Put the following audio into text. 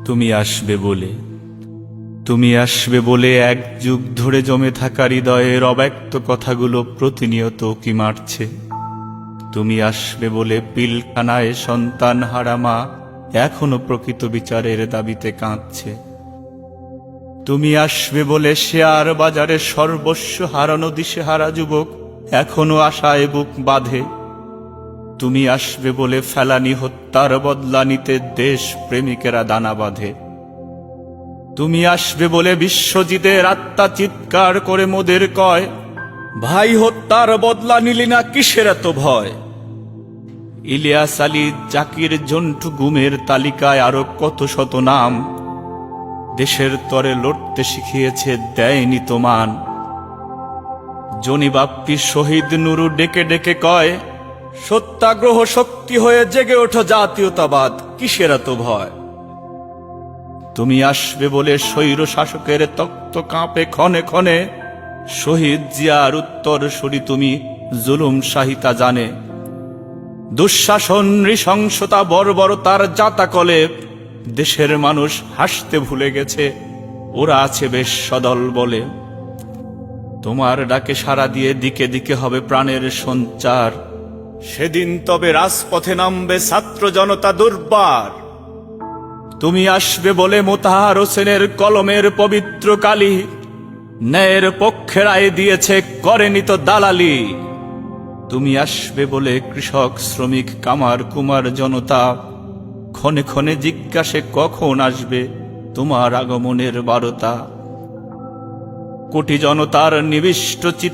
তুমি আসবে বলে, তুমি আসবে বলে এক যুগ ধরে জমে থাকা হৃদয়ের অব্যক্ত কথাগুলো প্রতিনিয়ত উকি মারছে। তুমি আসবে বলে পিলখানায় সন্তান হারা মা এখনো প্রকৃত বিচারের দাবিতে কাঁদছে। তুমি আসবে বলে শেয়ার বাজারে সর্বস্ব হারানো দিশেহারা যুবক এখনো আশায় বুক বাঁধে। তুমি আসবে বলে ফেলানি হত্যার বদলা নিতে দেশ প্রেমিকেরা দানা বাঁধে। তুমি আসবে বলে বিশ্বজিতের আত্মা চিৎকার করে মোদের কয়, ভাই হত্যার বদলা নিলি না কিসের এত ভয়। ইলিয়াস আলী, জাকির, জন্টু গুমের তালিকায় আরো কত শত নাম দেশের তরে লড়তে শিখিয়েছে, দেয়নি তো মান। জনিবাপ্পি শহীদ নুরু ডেকে ডেকে কয়, সত্যাগ্রহ শক্তি হয়ে জেগে ওঠো জাতীয়তাবাদ, কিসের এত ভয়। তুমি আসবে বলে স্বৈর শাসকের তক্ত কাঁপে ক্ষণে ক্ষণে, শহীদ জিয়ার উত্তর সরি তুমি জুলুম সাহিতা জানে। দুঃশাসন, নৃশংসতা, বর্বরতার জাতাকলে দেশের মানুষ হাসতে ভুলে গেছে, ওরা আছে বেশ সদল বলে। তোমার ডাকে সাড়া দিয়ে দিকে দিকে হবে প্রাণের সঞ্চার, সেদিন তবে রাজপথে নামবে ছাত্র জনতা দুর্বার। তুমি আসবে বলে মোতাহার হোসেনের কলমের পবিত্র কালি ন্যায়ের পক্ষে রায় দিয়েছে, করেনি তো দালালি। তুমি আসবে বলে কৃষক, শ্রমিক, কামার কুমার জনতা ক্ষণে ক্ষণে জিজ্ঞাসে কখন আসবে তোমার আগমনের বারতা। কোটি জনতার নিবিষ্ট চিত্ত